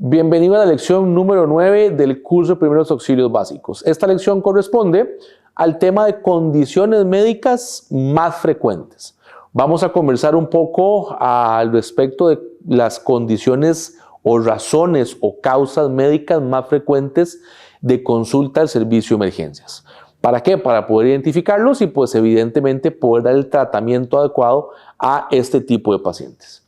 Bienvenido a la lección número 9 del curso de Primeros Auxilios Básicos. Esta lección corresponde al tema de condiciones médicas más frecuentes. Vamos a conversar un poco al respecto de las condiciones o razones o causas médicas más frecuentes de consulta al servicio de emergencias. ¿Para qué? Para poder identificarlos y pues evidentemente poder dar el tratamiento adecuado a este tipo de pacientes.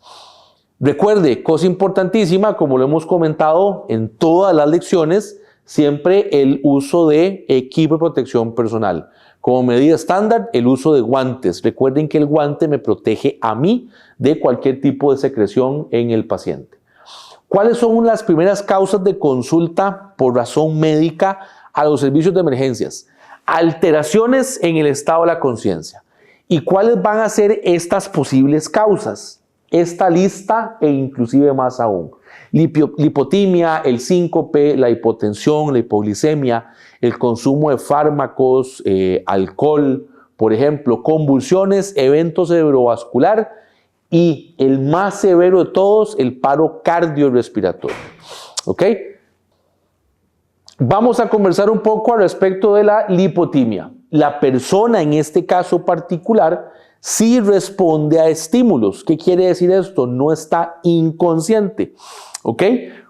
Recuerde, cosa importantísima, como lo hemos comentado en todas las lecciones, siempre el uso de equipo de protección personal. Como medida estándar, el uso de guantes. Recuerden que el guante me protege a mí de cualquier tipo de secreción en el paciente. ¿Cuáles son las primeras causas de consulta por razón médica a los servicios de emergencias? Alteraciones en el estado de la conciencia. ¿Y cuáles van a ser estas posibles causas? Esta lista e inclusive más aún. Lipotimia, el síncope, la hipotensión, la hipoglicemia, el consumo de fármacos, alcohol, por ejemplo, convulsiones, evento cerebrovascular y el más severo de todos, el paro cardiorrespiratorio. ¿Ok? Vamos a conversar un poco al respecto de la lipotimia. La persona en este caso particular sí responde a estímulos. ¿Qué quiere decir esto? No está inconsciente. ¿Ok?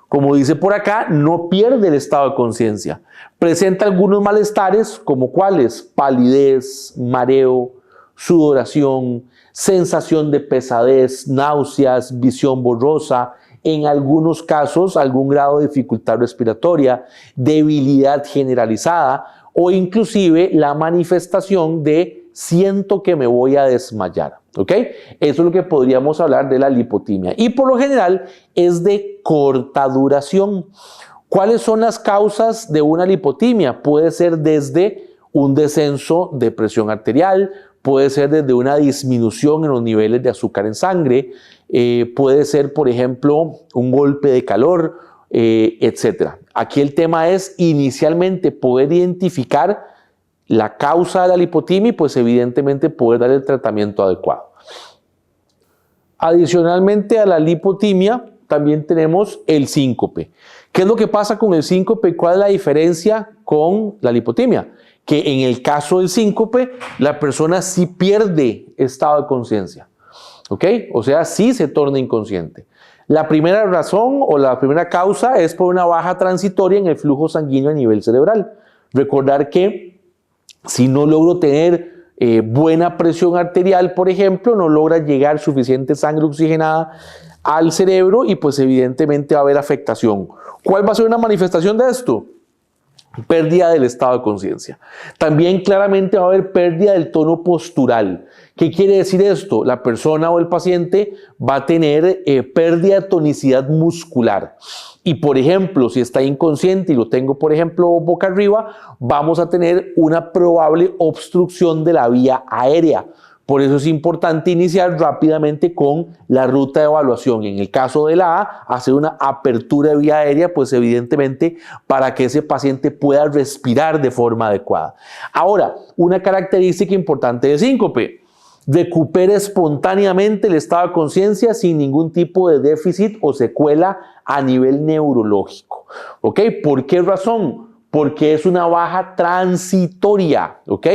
Como dice por acá, no pierde el estado de conciencia. Presenta algunos malestares como cuáles: palidez, mareo, sudoración, sensación de pesadez, náuseas, visión borrosa, en algunos casos algún grado de dificultad respiratoria, debilidad generalizada o inclusive la manifestación de siento que me voy a desmayar, ¿ok? Eso es lo que podríamos hablar de la lipotimia. Y por lo general es de corta duración. ¿Cuáles son las causas de una lipotimia? Puede ser desde un descenso de presión arterial, puede ser desde una disminución en los niveles de azúcar en sangre, puede ser, por ejemplo, un golpe de calor, etc. Aquí el tema es inicialmente poder identificar la causa de la lipotimia y pues evidentemente poder dar el tratamiento adecuado. Adicionalmente a la lipotimia también tenemos el síncope. ¿Qué es lo que pasa con el síncope y cuál es la diferencia con la lipotimia? Que en el caso del síncope la persona sí pierde estado de conciencia, ¿ok? O sea, sí se torna inconsciente. La primera razón o la primera causa es por una baja transitoria en el flujo sanguíneo a nivel cerebral. Recordar que si no logro tener buena presión arterial, por ejemplo, no logra llegar suficiente sangre oxigenada al cerebro y pues evidentemente va a haber afectación. ¿Cuál va a ser una manifestación de esto? Pérdida del estado de conciencia. También claramente va a haber pérdida del tono postural. ¿Qué quiere decir esto? La persona o el paciente va a tener pérdida de tonicidad muscular. Y por ejemplo, si está inconsciente y lo tengo, por ejemplo, boca arriba, vamos a tener una probable obstrucción de la vía aérea. Por eso es importante iniciar rápidamente con la ruta de evaluación. En el caso de la A, hacer una apertura de vía aérea, pues evidentemente para que ese paciente pueda respirar de forma adecuada. Ahora, una característica importante del síncope: recupera espontáneamente el estado de conciencia sin ningún tipo de déficit o secuela a nivel neurológico. ¿Ok? ¿Por qué razón? Porque es una baja transitoria, ¿ok?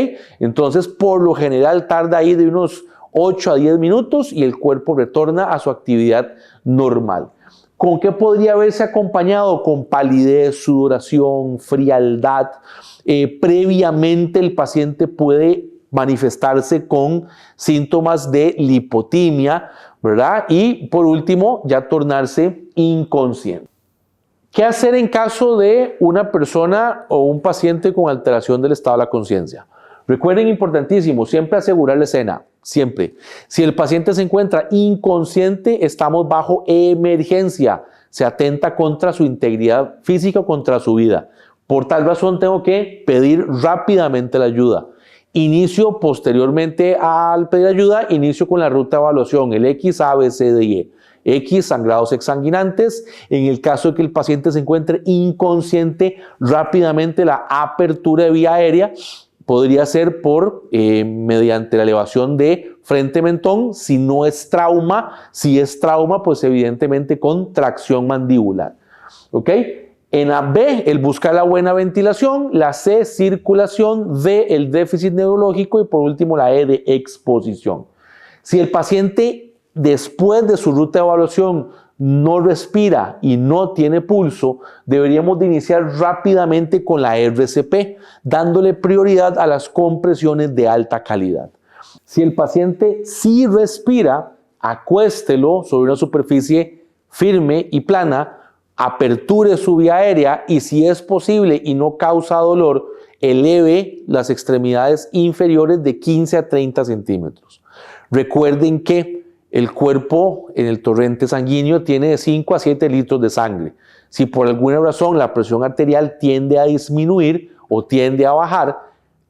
Entonces, por lo general tarda ahí de unos 8 a 10 minutos y el cuerpo retorna a su actividad normal. ¿Con qué podría haberse acompañado? Con palidez, sudoración, frialdad. Previamente el paciente puede manifestarse con síntomas de lipotimia, ¿verdad? Y por último, ya tornarse inconsciente. ¿Qué hacer en caso de una persona o un paciente con alteración del estado de la conciencia? Recuerden, importantísimo, siempre asegurar la escena, siempre. Si el paciente se encuentra inconsciente, estamos bajo emergencia. Se atenta contra su integridad física o contra su vida. Por tal razón tengo que pedir rápidamente la ayuda. Inicio posteriormente al pedir ayuda, inicio con la ruta de evaluación, el X, A, B, C, D y E. X, sangrados exsanguinantes. En el caso de que el paciente se encuentre inconsciente, rápidamente la apertura de vía aérea podría ser mediante la elevación de frente-mentón. Si no es trauma, si es trauma, pues evidentemente con tracción mandibular. ¿Ok? En la B, el buscar la buena ventilación, la C, circulación, D, el déficit neurológico y por último la E de exposición. Si el paciente después de su ruta de evaluación no respira y no tiene pulso, deberíamos de iniciar rápidamente con la RCP, dándole prioridad a las compresiones de alta calidad. Si el paciente sí respira, acuéstelo sobre una superficie firme y plana, aperture su vía aérea y si es posible y no causa dolor, eleve las extremidades inferiores de 15 a 30 centímetros. Recuerden que el cuerpo en el torrente sanguíneo tiene de 5 a 7 litros de sangre. Si por alguna razón la presión arterial tiende a disminuir o tiende a bajar,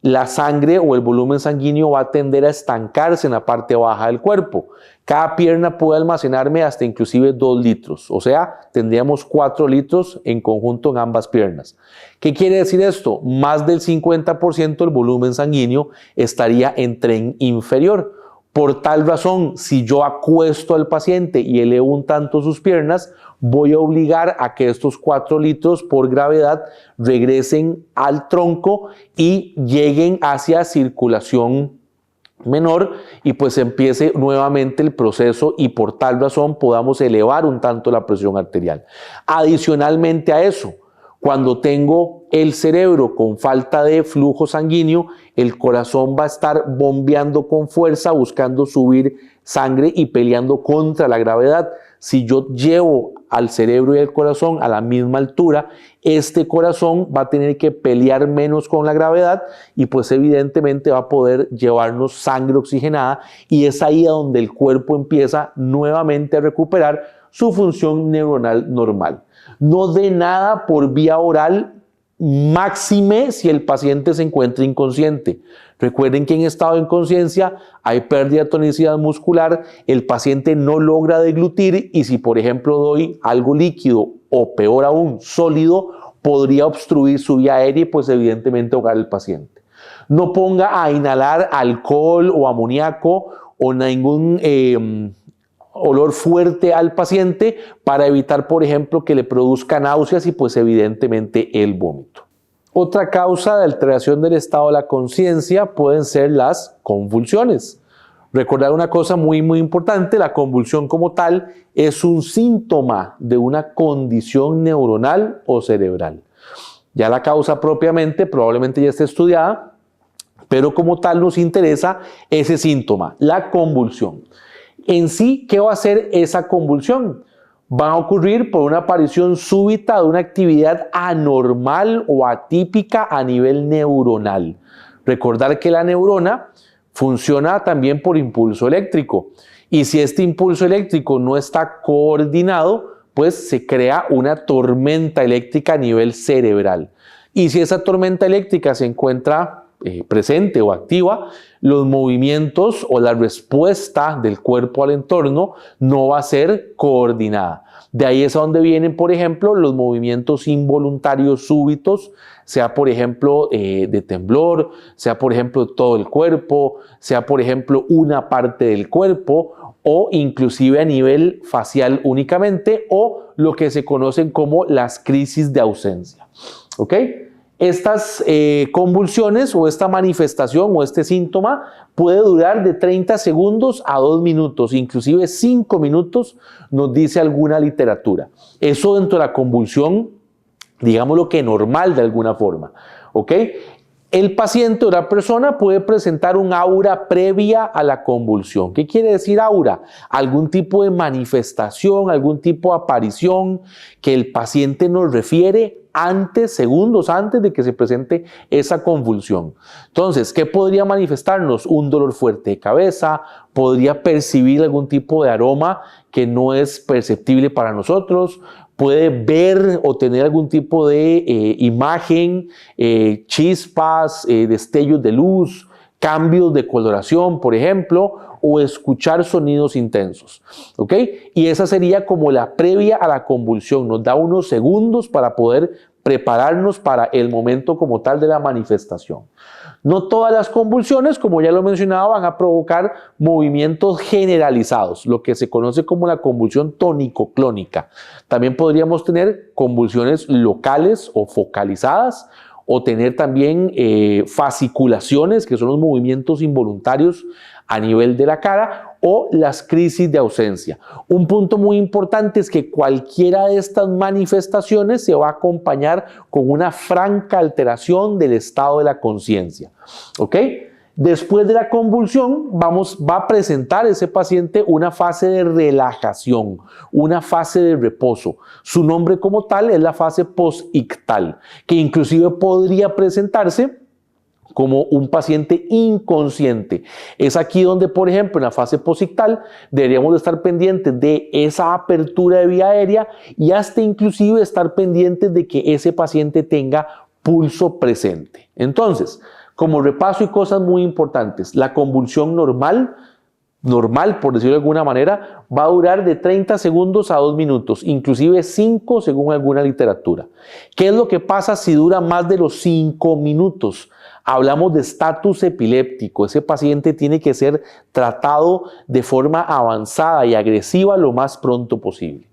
la sangre o el volumen sanguíneo va a tender a estancarse en la parte baja del cuerpo. Cada pierna puede almacenarme hasta inclusive 2 litros, o sea, tendríamos 4 litros en conjunto en ambas piernas. ¿Qué quiere decir esto? Más del 50% del volumen sanguíneo estaría en tren inferior. Por tal razón, si yo acuesto al paciente y elevo un tanto sus piernas, voy a obligar a que estos 4 litros por gravedad regresen al tronco y lleguen hacia circulación menor y pues empiece nuevamente el proceso y por tal razón podamos elevar un tanto la presión arterial. Adicionalmente a eso, cuando tengo el cerebro con falta de flujo sanguíneo, el corazón va a estar bombeando con fuerza, buscando subir sangre y peleando contra la gravedad. Si yo llevo al cerebro y al corazón a la misma altura, este corazón va a tener que pelear menos con la gravedad y pues evidentemente va a poder llevarnos sangre oxigenada y es ahí a donde el cuerpo empieza nuevamente a recuperar su función neuronal normal. No dé nada por vía oral, máxime si el paciente se encuentra inconsciente. Recuerden que en estado de inconsciencia hay pérdida de tonicidad muscular, el paciente no logra deglutir y si por ejemplo doy algo líquido o peor aún sólido, podría obstruir su vía aérea y pues evidentemente ahogar al paciente. No ponga a inhalar alcohol o amoníaco o ningún olor fuerte al paciente para evitar, por ejemplo, que le produzca náuseas y pues evidentemente el vómito. Otra causa de alteración del estado de la conciencia pueden ser las convulsiones. Recordar una cosa muy importante, la convulsión como tal es un síntoma de una condición neuronal o cerebral. Ya la causa propiamente probablemente ya esté estudiada, pero como tal nos interesa ese síntoma, la convulsión. En sí, ¿qué va a hacer esa convulsión? Va a ocurrir por una aparición súbita de una actividad anormal o atípica a nivel neuronal. Recordar que la neurona funciona también por impulso eléctrico y si este impulso eléctrico no está coordinado, pues se crea una tormenta eléctrica a nivel cerebral. Y si esa tormenta eléctrica se encuentra presente o activa, los movimientos o la respuesta del cuerpo al entorno no va a ser coordinada. De ahí es a donde vienen, por ejemplo, los movimientos involuntarios súbitos, sea por ejemplo de temblor, sea por ejemplo todo el cuerpo, sea por ejemplo una parte del cuerpo o inclusive a nivel facial únicamente o lo que se conocen como las crisis de ausencia. ¿Ok? Estas convulsiones o esta manifestación o este síntoma puede durar de 30 segundos a 2 minutos, inclusive 5 minutos, nos dice alguna literatura. Eso dentro de la convulsión, digámoslo que normal de alguna forma, ¿ok? El paciente o la persona puede presentar un aura previa a la convulsión. ¿Qué quiere decir aura? Algún tipo de manifestación, algún tipo de aparición que el paciente nos refiere antes, segundos antes de que se presente esa convulsión. Entonces, ¿qué podría manifestarnos? Un dolor fuerte de cabeza, podría percibir algún tipo de aroma que no es perceptible para nosotros, puede ver o tener algún tipo de imagen, chispas, destellos de luz, cambios de coloración, por ejemplo, o escuchar sonidos intensos, ¿ok? Y esa sería como la previa a la convulsión, nos da unos segundos para poder prepararnos para el momento como tal de la manifestación. No todas las convulsiones, como ya lo mencionaba, van a provocar movimientos generalizados, lo que se conoce como la convulsión tónico-clónica. También podríamos tener convulsiones locales o focalizadas, o tener también fasciculaciones, que son los movimientos involuntarios a nivel de la cara, o las crisis de ausencia. Un punto muy importante es que cualquiera de estas manifestaciones se va a acompañar con una franca alteración del estado de la conciencia. ¿Ok? Después de la convulsión, va a presentar ese paciente una fase de relajación, una fase de reposo. Su nombre como tal es la fase posictal, que inclusive podría presentarse como un paciente inconsciente. Es aquí donde, por ejemplo, en la fase posictal deberíamos de estar pendientes de esa apertura de vía aérea y hasta inclusive estar pendientes de que ese paciente tenga pulso presente. Entonces, como repaso y cosas muy importantes, la convulsión normal, por decirlo de alguna manera, va a durar de 30 segundos a 2 minutos, inclusive 5 según alguna literatura. ¿Qué es lo que pasa si dura más de los 5 minutos? Hablamos de estatus epiléptico. Ese paciente tiene que ser tratado de forma avanzada y agresiva lo más pronto posible.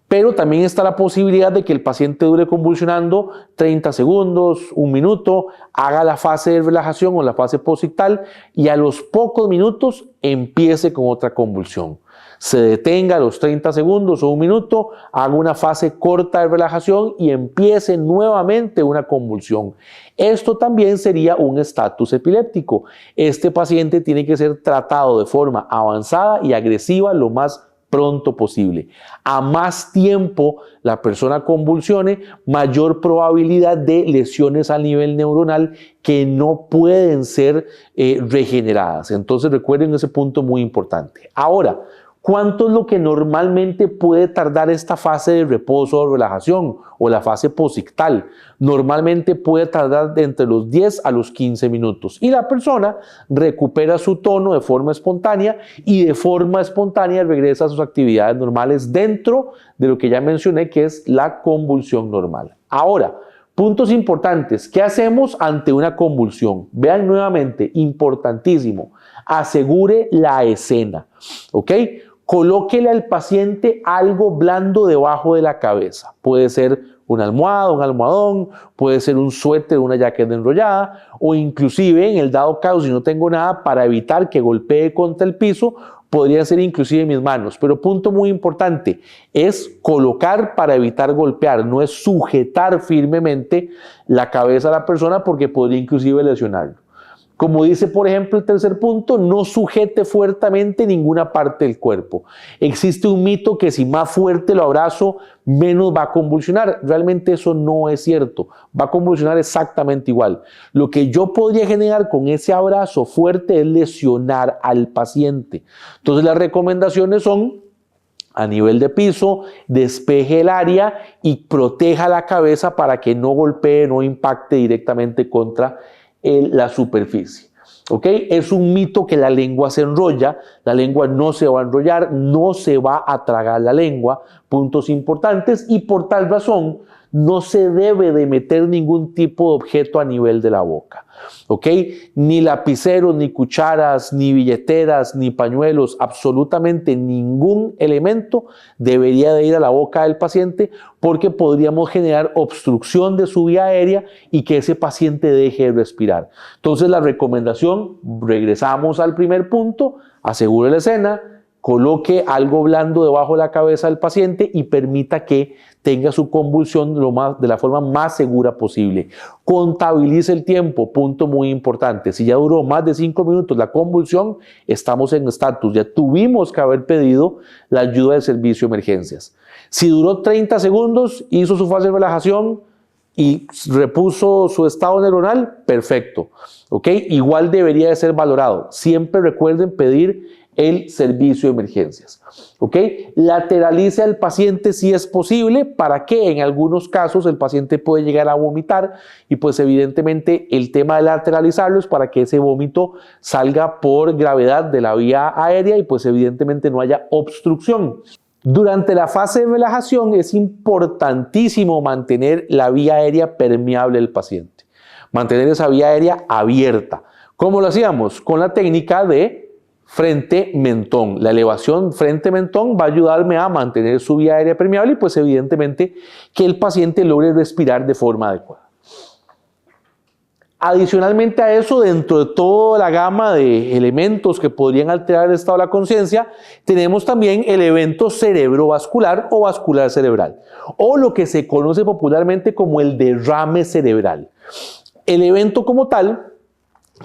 Pero también está la posibilidad de que el paciente dure convulsionando 30 segundos, 1 minuto, haga la fase de relajación o la fase posictal y a los pocos minutos empiece con otra convulsión. Se detenga a los 30 segundos o 1 minuto, haga una fase corta de relajación y empiece nuevamente una convulsión. Esto también sería un estatus epiléptico. Este paciente tiene que ser tratado de forma avanzada y agresiva lo más pronto posible. A más tiempo la persona convulsione, mayor probabilidad de lesiones a nivel neuronal que no pueden ser regeneradas. Entonces recuerden ese punto muy importante. Ahora, ¿cuánto es lo que normalmente puede tardar esta fase de reposo o relajación o la fase posictal? Normalmente puede tardar de entre los 10 a los 15 minutos y la persona recupera su tono de forma espontánea y de forma espontánea regresa a sus actividades normales dentro de lo que ya mencioné que es la convulsión normal. Ahora, puntos importantes. ¿Qué hacemos ante una convulsión? Vean nuevamente, importantísimo, asegure la escena, ¿ok? Colóquele al paciente algo blando debajo de la cabeza. Puede ser una almohada, un almohadón, puede ser un suéter, una jaqueta enrollada o inclusive en el dado caso si no tengo nada para evitar que golpee contra el piso, podría ser inclusive mis manos. Pero punto muy importante es colocar para evitar golpear, no es sujetar firmemente la cabeza a la persona porque podría inclusive lesionarlo. Como dice, por ejemplo, el tercer punto, no sujete fuertemente ninguna parte del cuerpo. Existe un mito que si más fuerte lo abrazo, menos va a convulsionar. Realmente eso no es cierto. Va a convulsionar exactamente igual. Lo que yo podría generar con ese abrazo fuerte es lesionar al paciente. Entonces las recomendaciones son: a nivel de piso, despeje el área y proteja la cabeza para que no golpee, no impacte directamente contra la superficie. ¿Ok? Es un mito que la lengua se enrolla, la lengua no se va a enrollar, no se va a tragar la lengua, puntos importantes, y por tal razón no se debe de meter ningún tipo de objeto a nivel de la boca. ¿Ok? Ni lapiceros, ni cucharas, ni billeteras, ni pañuelos, absolutamente ningún elemento debería de ir a la boca del paciente porque podríamos generar obstrucción de su vía aérea y que ese paciente deje de respirar. Entonces la recomendación, regresamos al primer punto, asegure la escena, coloque algo blando debajo de la cabeza del paciente y permita que tenga su convulsión de la forma más segura posible. Contabilice el tiempo, punto muy importante. Si ya duró más de 5 minutos la convulsión, estamos en estatus. Ya tuvimos que haber pedido la ayuda del servicio de emergencias. Si duró 30 segundos, hizo su fase de relajación y repuso su estado neuronal, perfecto. ¿Ok? Igual debería de ser valorado. Siempre recuerden pedir el servicio de emergencias. ¿Ok? Lateralice al paciente si es posible, para que en algunos casos el paciente puede llegar a vomitar y pues evidentemente el tema de lateralizarlo es para que ese vómito salga por gravedad de la vía aérea y pues evidentemente no haya obstrucción. Durante la fase de relajación es importantísimo mantener la vía aérea permeable del paciente, mantener esa vía aérea abierta. ¿Cómo lo hacíamos? Con la técnica de frente-mentón. La elevación frente-mentón va a ayudarme a mantener su vía aérea permeable y pues evidentemente que el paciente logre respirar de forma adecuada. Adicionalmente a eso, dentro de toda la gama de elementos que podrían alterar el estado de la conciencia, tenemos también el evento cerebrovascular o vascular cerebral, o lo que se conoce popularmente como el derrame cerebral. El evento como tal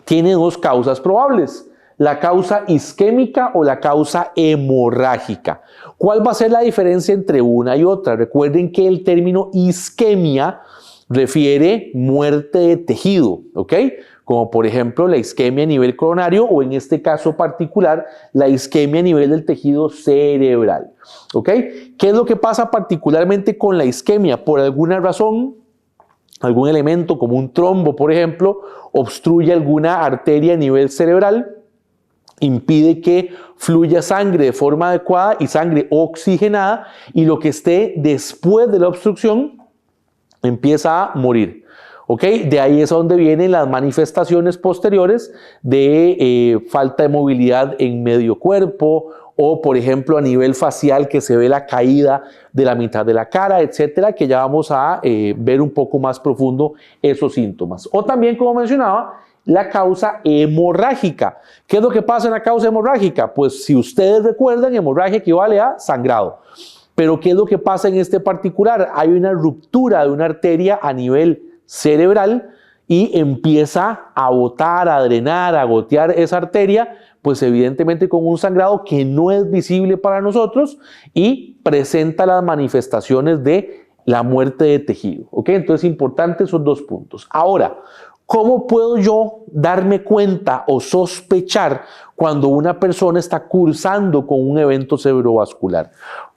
tiene dos causas probables, la causa isquémica o la causa hemorrágica. ¿Cuál va a ser la diferencia entre una y otra? Recuerden que el término isquemia refiere muerte de tejido, ¿ok? Como por ejemplo la isquemia a nivel coronario o en este caso particular la isquemia a nivel del tejido cerebral, ¿ok? ¿Qué es lo que pasa particularmente con la isquemia? Por alguna razón, algún elemento como un trombo, por ejemplo, obstruye alguna arteria a nivel cerebral, impide que fluya sangre de forma adecuada y sangre oxigenada, y lo que esté después de la obstrucción empieza a morir, ¿ok? De ahí es donde vienen las manifestaciones posteriores de falta de movilidad en medio cuerpo o, por ejemplo, a nivel facial que se ve la caída de la mitad de la cara, etcétera, que ya vamos a ver un poco más profundo esos síntomas. O también, como mencionaba, la causa hemorrágica. ¿Qué es lo que pasa en la causa hemorrágica? Pues si ustedes recuerdan, hemorragia equivale a sangrado. Pero ¿qué es lo que pasa en este particular? Hay una ruptura de una arteria a nivel cerebral y empieza a botar, a drenar, a gotear esa arteria, pues evidentemente con un sangrado que no es visible para nosotros y presenta las manifestaciones de la muerte de tejido, ¿ok? Entonces, importante esos dos puntos. Ahora, ¿cómo puedo yo darme cuenta o sospechar cuando una persona está cursando con un evento cerebrovascular?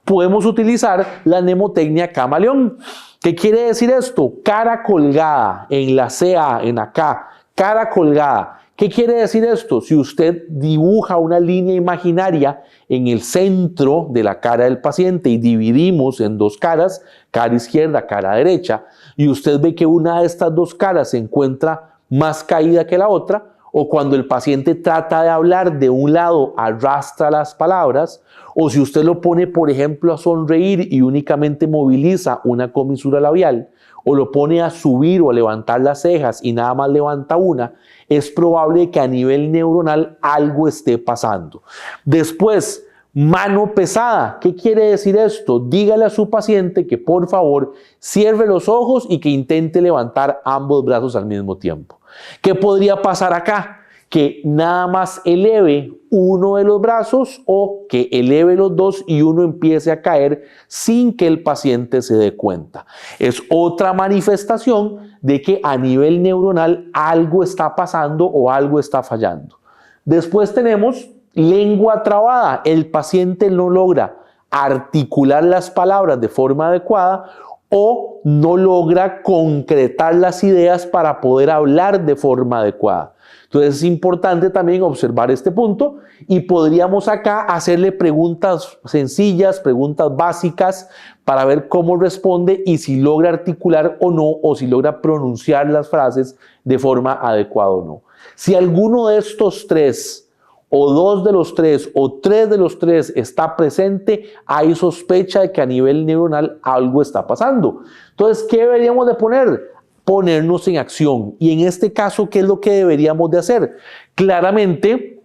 Podemos utilizar la mnemotecnia camaleón. ¿Qué quiere decir esto? Cara colgada en la CA, en acá, cara colgada. ¿Qué quiere decir esto? Si usted dibuja una línea imaginaria en el centro de la cara del paciente y dividimos en dos caras, cara izquierda, cara derecha, y usted ve que una de estas dos caras se encuentra más caída que la otra, o cuando el paciente trata de hablar de un lado arrastra las palabras, o si usted lo pone, por ejemplo, a sonreír y únicamente moviliza una comisura labial, o lo pone a subir o a levantar las cejas y nada más levanta una, es probable que a nivel neuronal algo esté pasando. Después, mano pesada. ¿Qué quiere decir esto? Dígale a su paciente que por favor cierre los ojos y que intente levantar ambos brazos al mismo tiempo. ¿Qué podría pasar acá? Que nada más eleve uno de los brazos o que eleve los dos y uno empiece a caer sin que el paciente se dé cuenta. Es otra manifestación de que a nivel neuronal algo está pasando o algo está fallando. Después tenemos lengua trabada. El paciente no logra articular las palabras de forma adecuada o no logra concretar las ideas para poder hablar de forma adecuada. Entonces es importante también observar este punto y podríamos acá hacerle preguntas sencillas, preguntas básicas para ver cómo responde y si logra articular o no, o si logra pronunciar las frases de forma adecuada o no. Si alguno de estos tres, o dos de los tres, o tres de los tres está presente, hay sospecha de que a nivel neuronal algo está pasando. Entonces, ¿qué deberíamos de poner? Ponernos en acción. Y en este caso, ¿qué es lo que deberíamos de hacer? Claramente,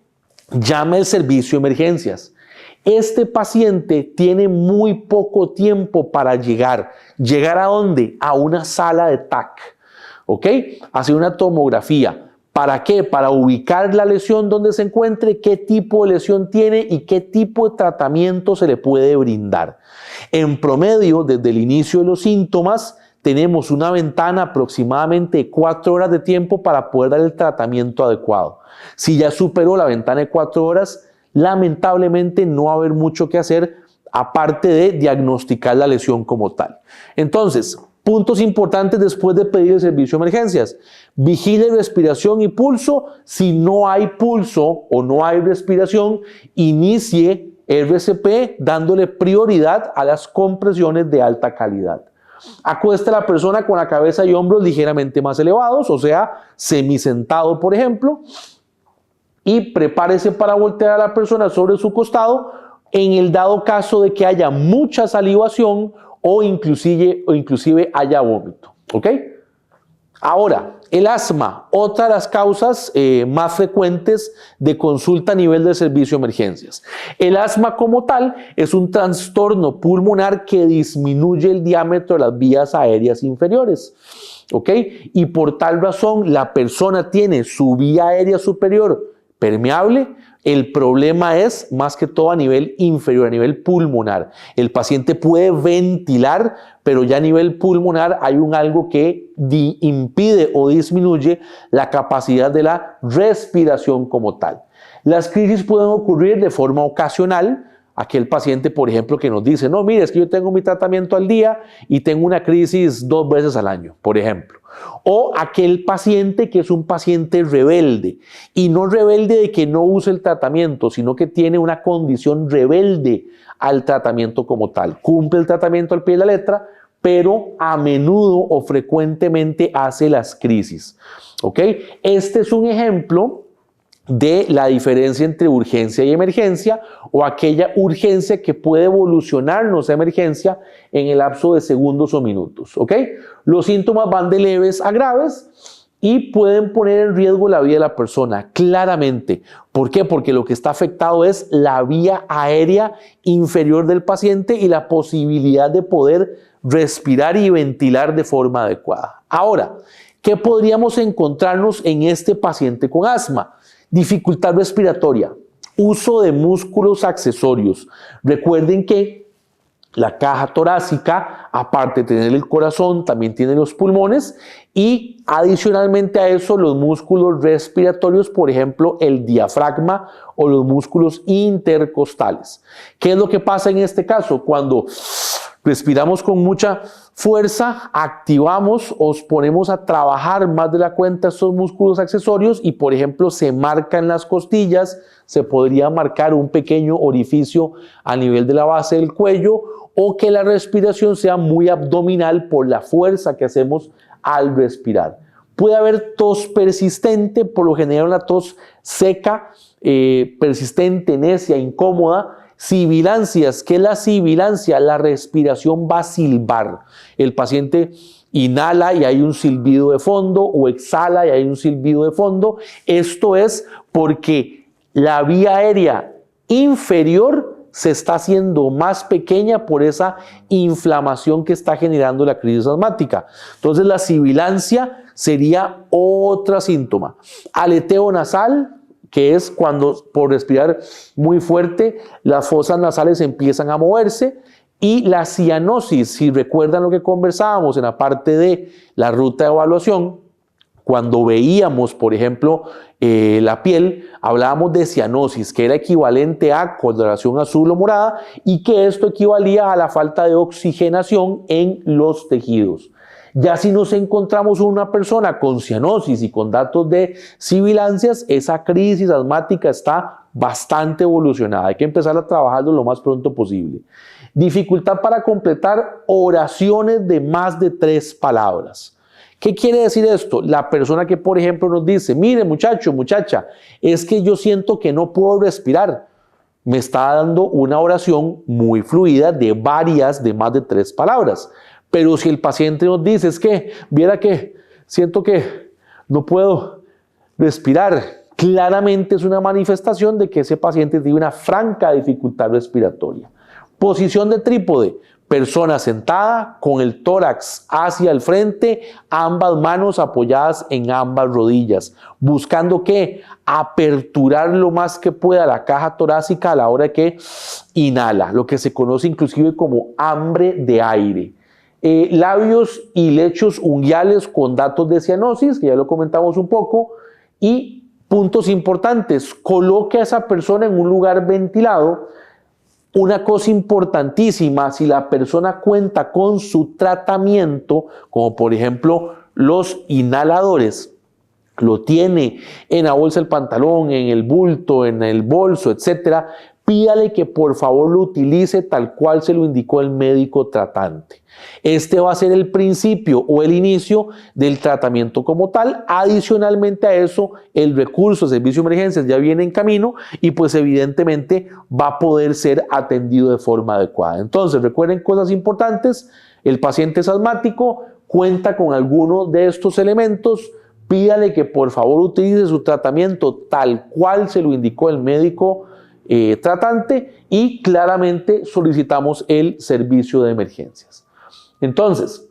llame al servicio de emergencias. Este paciente tiene muy poco tiempo para llegar. ¿Llegar a dónde? A una sala de TAC, ¿ok? Hacer una tomografía. ¿Para qué? Para ubicar la lesión donde se encuentre, qué tipo de lesión tiene y qué tipo de tratamiento se le puede brindar. En promedio, desde el inicio de los síntomas, tenemos una ventana aproximadamente de 4 horas de tiempo para poder dar el tratamiento adecuado. Si ya superó la ventana de 4 horas, lamentablemente no va a haber mucho que hacer aparte de diagnosticar la lesión como tal. Entonces, puntos importantes después de pedir el servicio de emergencias. Vigile respiración y pulso. Si no hay pulso o no hay respiración, inicie RCP dándole prioridad a las compresiones de alta calidad. Acuesta a la persona con la cabeza y hombros ligeramente más elevados, o sea, semisentado, por ejemplo, y prepárese para voltear a la persona sobre su costado en el dado caso de que haya mucha salivación o inclusive haya vómito. ¿Ok? Ahora, el asma, otra de las causas más frecuentes de consulta a nivel de servicio de emergencias. El asma como tal es un trastorno pulmonar que disminuye el diámetro de las vías aéreas inferiores. ¿Ok? Y por tal razón la persona tiene su vía aérea superior permeable. El problema es más que todo a nivel inferior, a nivel pulmonar. El paciente puede ventilar, pero ya a nivel pulmonar hay algo que impide o disminuye la capacidad de la respiración como tal. Las crisis pueden ocurrir de forma ocasional. Aquel paciente, por ejemplo, que nos dice, no, mire, es que yo tengo mi tratamiento al día y tengo una crisis 2 veces al año, por ejemplo. O aquel paciente que es un paciente rebelde, y no rebelde de que no use el tratamiento, sino que tiene una condición rebelde al tratamiento como tal. Cumple el tratamiento al pie de la letra, pero a menudo o frecuentemente hace las crisis. ¿Ok? Este es un ejemplo de la diferencia entre urgencia y emergencia, o aquella urgencia que puede evolucionarnos a emergencia en el lapso de segundos o minutos. ¿Ok? Los síntomas van de leves a graves y pueden poner en riesgo la vida de la persona, claramente. ¿Por qué? Porque lo que está afectado es la vía aérea inferior del paciente y la posibilidad de poder respirar y ventilar de forma adecuada. Ahora, ¿qué podríamos encontrarnos en este paciente con asma? Dificultad respiratoria, uso de músculos accesorios. Recuerden que la caja torácica, aparte de tener el corazón, también tiene los pulmones y adicionalmente a eso los músculos respiratorios, por ejemplo, el diafragma o los músculos intercostales. ¿Qué es lo que pasa en este caso? Cuando respiramos con mucha fuerza, activamos o ponemos a trabajar más de la cuenta estos músculos accesorios y, por ejemplo, se marcan las costillas, se podría marcar un pequeño orificio a nivel de la base del cuello, o que la respiración sea muy abdominal por la fuerza que hacemos al respirar. Puede haber tos persistente, por lo general una tos seca, persistente, necia, incómoda. Sibilancias. ¿Qué es la sibilancia? La respiración va a silbar. El paciente inhala y hay un silbido de fondo, o exhala y hay un silbido de fondo. Esto es porque la vía aérea inferior se está haciendo más pequeña por esa inflamación que está generando la crisis asmática. Entonces la sibilancia sería otro síntoma. Aleteo nasal, que es cuando por respirar muy fuerte las fosas nasales empiezan a moverse, y la cianosis, si recuerdan lo que conversábamos en la parte de la ruta de evaluación, cuando veíamos, por ejemplo, la piel, hablábamos de cianosis, que era equivalente a coloración azul o morada, y que esto equivalía a la falta de oxigenación en los tejidos. Ya si nos encontramos una persona con cianosis y con datos de sibilancias, esa crisis asmática está bastante evolucionada. Hay que empezar a trabajarlo lo más pronto posible. Dificultad para completar oraciones de más de 3 palabras. ¿Qué quiere decir esto? La persona que, por ejemplo, nos dice, mire muchacho, muchacha, es que yo siento que no puedo respirar. Me está dando una oración muy fluida de más de 3 palabras. Pero si el paciente nos dice, es que, viera que siento que no puedo respirar, claramente es una manifestación de que ese paciente tiene una franca dificultad respiratoria. Posición de trípode, persona sentada con el tórax hacia el frente, ambas manos apoyadas en ambas rodillas, buscando que aperturar lo más que pueda la caja torácica a la hora que inhala, lo que se conoce inclusive como hambre de aire. Labios y lechos unguiales con datos de cianosis, que ya lo comentamos un poco, y puntos importantes, coloque a esa persona en un lugar ventilado. Una cosa importantísima, si la persona cuenta con su tratamiento, como por ejemplo los inhaladores, lo tiene en la bolsa del pantalón, en el bulto, en el bolso, etcétera, pídale que por favor lo utilice tal cual se lo indicó el médico tratante. Este va a ser el principio o el inicio del tratamiento como tal. Adicionalmente a eso, el recurso de servicio de emergencias ya viene en camino y pues evidentemente va a poder ser atendido de forma adecuada. Entonces, recuerden cosas importantes. El paciente es asmático, cuenta con alguno de estos elementos. Pídale que por favor utilice su tratamiento tal cual se lo indicó el médico tratante y claramente solicitamos el servicio de emergencias. Entonces,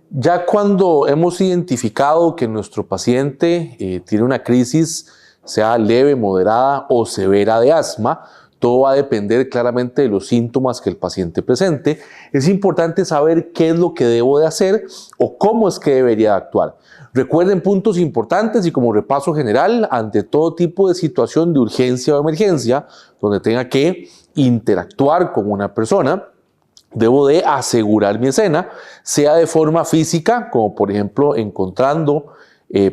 ya cuando hemos identificado que nuestro paciente tiene una crisis, sea leve, moderada o severa de asma, todo va a depender claramente de los síntomas que el paciente presente. Es importante saber qué es lo que debo de hacer o cómo es que debería actuar. Recuerden puntos importantes y como repaso general, ante todo tipo de situación de urgencia o emergencia, donde tenga que interactuar con una persona, debo de asegurar mi escena, sea de forma física, como por ejemplo encontrando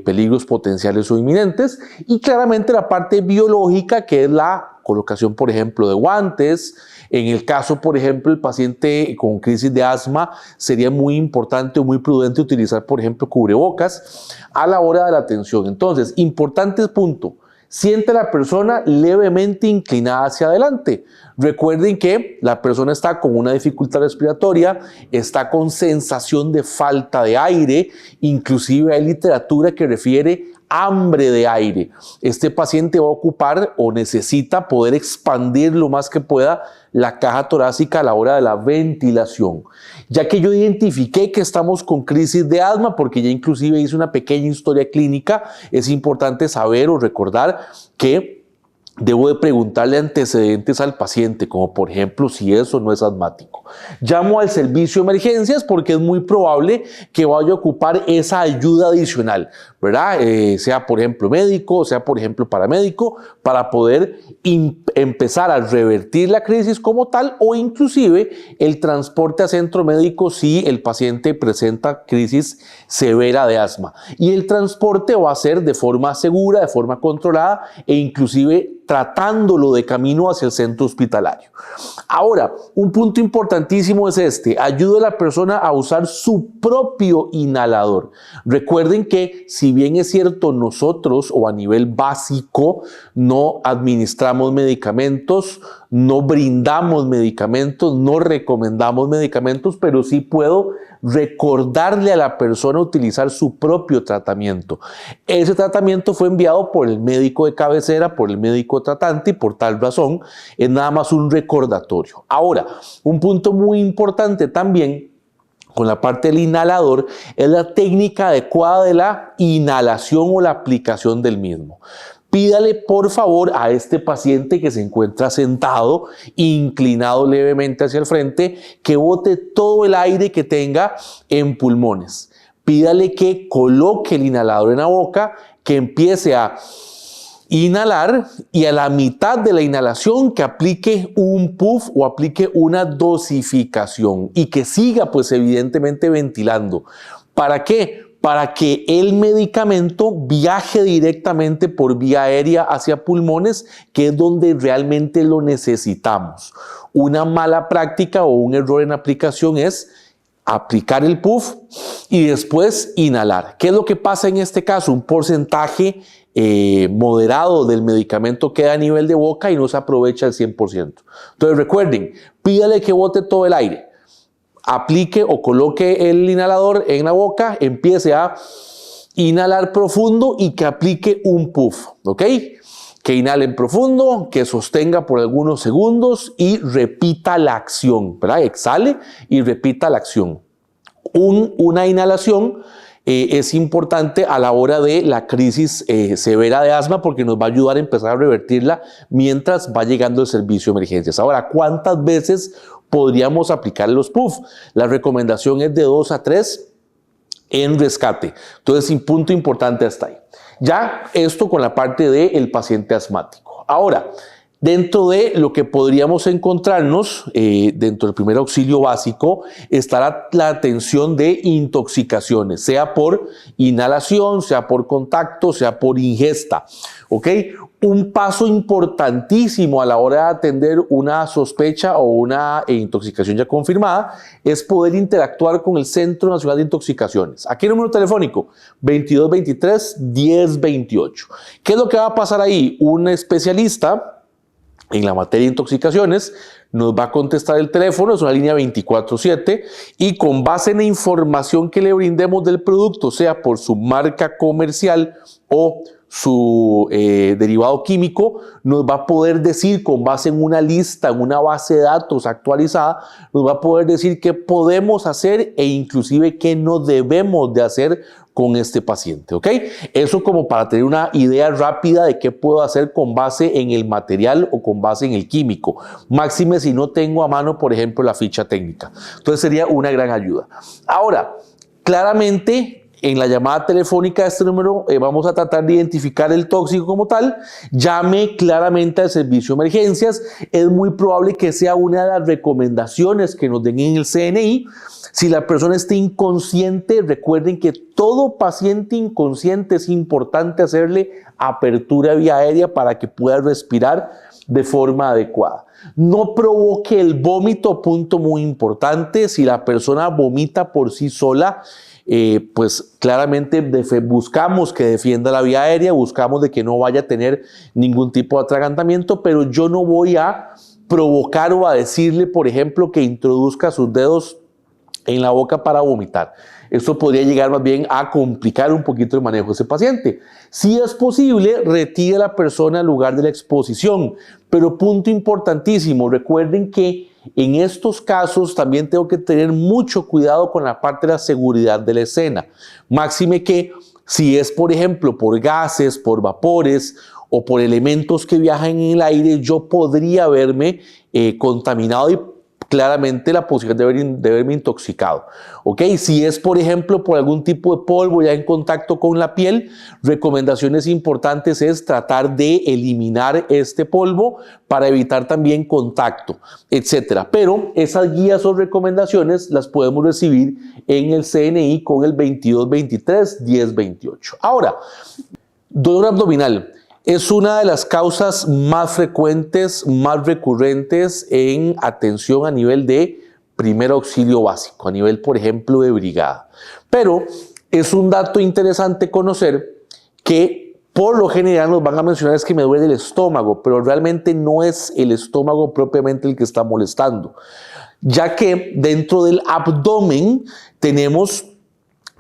peligros potenciales o inminentes, y claramente la parte biológica, que es la colocación, por ejemplo, de guantes. En el caso, por ejemplo, el paciente con crisis de asma, sería muy importante o muy prudente utilizar, por ejemplo, cubrebocas a la hora de la atención. Entonces, importante punto. Siente a la persona levemente inclinada hacia adelante. Recuerden que la persona está con una dificultad respiratoria, está con sensación de falta de aire, inclusive hay literatura que refiere hambre de aire. Este paciente va a ocupar o necesita poder expandir lo más que pueda la caja torácica a la hora de la ventilación. Ya que yo identifiqué que estamos con crisis de asma, porque ya inclusive hice una pequeña historia clínica, es importante saber o recordar que debo de preguntarle antecedentes al paciente, como por ejemplo si es o no es asmático. Llamo al servicio de emergencias porque es muy probable que vaya a ocupar esa ayuda adicional, ¿verdad? Sea por ejemplo médico, sea por ejemplo paramédico, para poder empezar a revertir la crisis como tal o inclusive el transporte a centro médico si el paciente presenta crisis severa de asma. Y el transporte va a ser de forma segura, de forma controlada e inclusive tratándolo de camino hacia el centro hospitalario. Ahora, un punto importantísimo es este: ayude a la persona a usar su propio inhalador. Recuerden que si bien es cierto nosotros o a nivel básico no administramos medicamentos, no brindamos medicamentos, no recomendamos medicamentos, pero sí puedo recordarle a la persona utilizar su propio tratamiento. Ese tratamiento fue enviado por el médico de cabecera, por el médico tratante y por tal razón es nada más un recordatorio. Ahora, un punto muy importante también con la parte del inhalador es la técnica adecuada de la inhalación o la aplicación del mismo. Pídale por favor a este paciente que se encuentra sentado, inclinado levemente hacia el frente, que bote todo el aire que tenga en pulmones. Pídale que coloque el inhalador en la boca, que empiece a inhalar y a la mitad de la inhalación que aplique un puff o aplique una dosificación y que siga pues evidentemente ventilando. ¿Para qué? Para que el medicamento viaje directamente por vía aérea hacia pulmones, que es donde realmente lo necesitamos. Una mala práctica o un error en aplicación es aplicar el puff y después inhalar. ¿Qué es lo que pasa en este caso? Un porcentaje moderado del medicamento queda a nivel de boca y no se aprovecha al 100%. Entonces recuerden, pídale que bote todo el aire. Aplique o coloque el inhalador en la boca, empiece a inhalar profundo y que aplique un puff, ¿ok? Que inhalen profundo, que sostenga por algunos segundos y repita la acción, ¿verdad? Exhale y repita la acción. Una inhalación es importante a la hora de la crisis severa de asma porque nos va a ayudar a empezar a revertirla mientras va llegando el servicio de emergencias. Ahora, ¿cuántas veces podríamos aplicar los puff? La recomendación es de 2 a 3 en rescate. Entonces, un punto importante hasta ahí. Ya esto con la parte del paciente asmático. Ahora, dentro de lo que podríamos encontrarnos, dentro del primer auxilio básico, estará la atención de intoxicaciones, sea por inhalación, sea por contacto, sea por ingesta. ¿Ok? Un paso importantísimo a la hora de atender una sospecha o una intoxicación ya confirmada es poder interactuar con el Centro Nacional de Intoxicaciones. Aquí número telefónico 2223-1028. ¿Qué es lo que va a pasar ahí? Un especialista en la materia de intoxicaciones nos va a contestar el teléfono, es una línea 24/7, y con base en la información que le brindemos del producto, sea por su marca comercial o su derivado químico, nos va a poder decir con base en una lista, en una base de datos actualizada, nos va a poder decir qué podemos hacer e inclusive qué no debemos de hacer con este paciente, ¿ok? Eso como para tener una idea rápida de qué puedo hacer con base en el material o con base en el químico. Máxime si no tengo a mano, por ejemplo, la ficha técnica. Entonces sería una gran ayuda. Ahora, claramente, en la llamada telefónica de este número vamos a tratar de identificar el tóxico como tal. Llame claramente al servicio de emergencias. Es muy probable que sea una de las recomendaciones que nos den en el CNI. Si la persona está inconsciente, recuerden que todo paciente inconsciente es importante hacerle apertura vía aérea para que pueda respirar de forma adecuada. No provoque el vómito, punto muy importante. Si la persona vomita por sí sola, pues claramente buscamos que defienda la vía aérea, buscamos de que no vaya a tener ningún tipo de atragantamiento, pero yo no voy a provocar o a decirle, por ejemplo, que introduzca sus dedos en la boca para vomitar. Esto podría llegar más bien a complicar un poquito el manejo de ese paciente. Si es posible, retire a la persona al lugar de la exposición. Pero punto importantísimo, recuerden que en estos casos también tengo que tener mucho cuidado con la parte de la seguridad de la escena. Máxime que si es, por ejemplo, por gases, por vapores o por elementos que viajan en el aire, yo podría verme contaminado y claramente la posibilidad de verme intoxicado. ¿Ok? Si es, por ejemplo, por algún tipo de polvo ya en contacto con la piel, recomendaciones importantes es tratar de eliminar este polvo para evitar también contacto, etcétera. Pero esas guías o recomendaciones las podemos recibir en el CNI con el 2223-1028. Ahora, dolor abdominal. Es una de las causas más frecuentes, más recurrentes en atención a nivel de primer auxilio básico, a nivel, por ejemplo, de brigada. Pero es un dato interesante conocer que por lo general nos van a mencionar es que me duele el estómago, pero realmente no es el estómago propiamente el que está molestando, ya que dentro del abdomen tenemos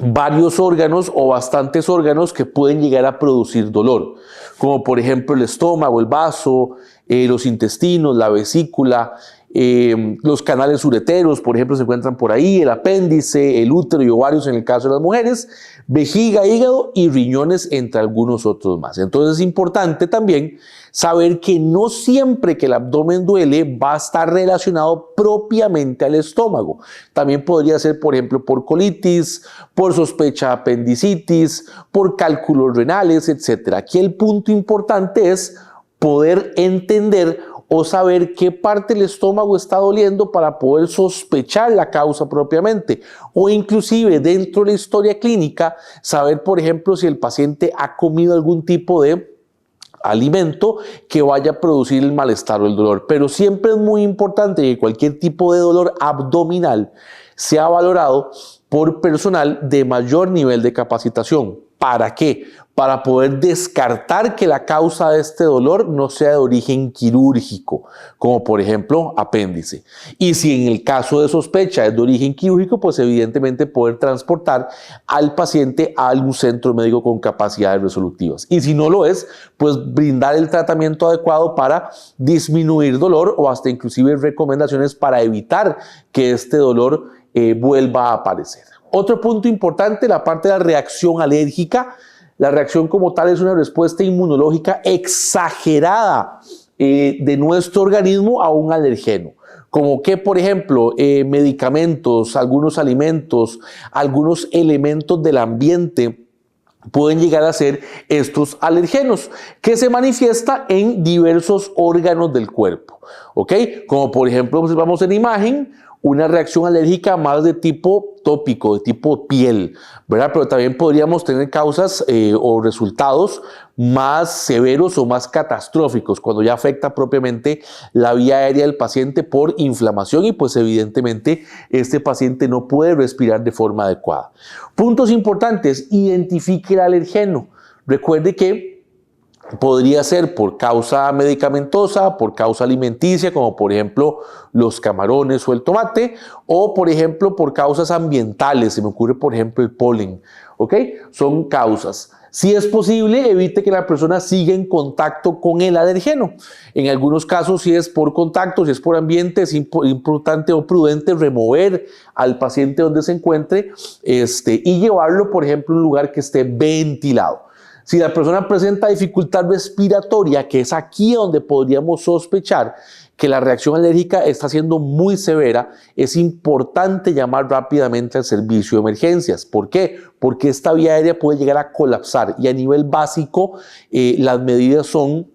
varios órganos o bastantes órganos que pueden llegar a producir dolor, como por ejemplo el estómago, el vaso, los intestinos, la vesícula, los canales ureteros, por ejemplo, se encuentran por ahí, el apéndice, el útero y ovarios en el caso de las mujeres, vejiga, hígado y riñones, entre algunos otros más. Entonces es importante también saber que no siempre que el abdomen duele va a estar relacionado propiamente al estómago. También podría ser, por ejemplo, por colitis, por sospecha de apendicitis, por cálculos renales, etc. Aquí el punto importante es poder entender o saber qué parte del estómago está doliendo para poder sospechar la causa propiamente. O inclusive dentro de la historia clínica, saber, por ejemplo, si el paciente ha comido algún tipo de alimento que vaya a producir el malestar o el dolor. Pero siempre es muy importante que cualquier tipo de dolor abdominal sea valorado por personal de mayor nivel de capacitación. ¿Para qué? Para poder descartar que la causa de este dolor no sea de origen quirúrgico, como por ejemplo apéndice. Y si en el caso de sospecha es de origen quirúrgico, pues evidentemente poder transportar al paciente a algún centro médico con capacidades resolutivas. Y si no lo es, pues brindar el tratamiento adecuado para disminuir dolor o hasta inclusive recomendaciones para evitar que este dolor vuelva a aparecer. Otro punto importante, la parte de la reacción alérgica. La reacción como tal es una respuesta inmunológica exagerada de nuestro organismo a un alergeno. Como que, por ejemplo, medicamentos, algunos alimentos, algunos elementos del ambiente pueden llegar a ser estos alergenos que se manifiesta en diversos órganos del cuerpo. ¿Ok? Como por ejemplo, observamos en imagen, una reacción alérgica más de tipo tópico, de tipo piel, ¿verdad? Pero también podríamos tener causas o resultados más severos o más catastróficos cuando ya afecta propiamente la vía aérea del paciente por inflamación y pues evidentemente este paciente no puede respirar de forma adecuada. Puntos importantes: identifique el alergeno. Recuerde que podría ser por causa medicamentosa, por causa alimenticia, como por ejemplo los camarones o el tomate, o por ejemplo por causas ambientales, se me ocurre por ejemplo el polen, ¿ok? Son causas. Si es posible, evite que la persona siga en contacto con el alergeno. En algunos casos, si es por contacto, si es por ambiente, es importante o prudente remover al paciente donde se encuentre y llevarlo, por ejemplo, a un lugar que esté ventilado. Si la persona presenta dificultad respiratoria, que es aquí donde podríamos sospechar que la reacción alérgica está siendo muy severa, es importante llamar rápidamente al servicio de emergencias. ¿Por qué? Porque esta vía aérea puede llegar a colapsar y a nivel básico las medidas son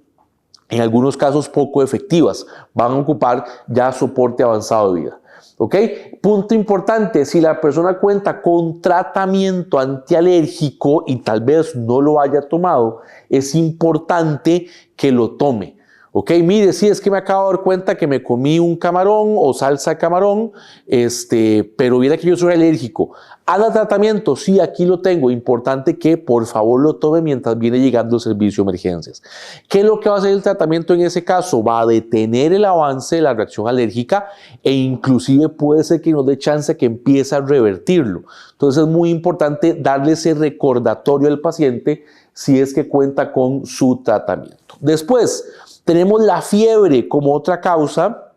en algunos casos poco efectivas. Van a ocupar ya soporte avanzado de vida. ¿Ok? Punto importante: si la persona cuenta con tratamiento antialérgico y tal vez no lo haya tomado, es importante que lo tome. ¿Ok? Mire, sí, es que me acabo de dar cuenta que me comí un camarón o salsa de camarón, pero mira que yo soy alérgico. ¿Haga tratamiento? Sí, aquí lo tengo. Importante que por favor lo tome mientras viene llegando el servicio de emergencias. ¿Qué es lo que va a hacer el tratamiento en ese caso? Va a detener el avance de la reacción alérgica e inclusive puede ser que nos dé chance que empiece a revertirlo. Entonces es muy importante darle ese recordatorio al paciente si es que cuenta con su tratamiento. Después, tenemos la fiebre como otra causa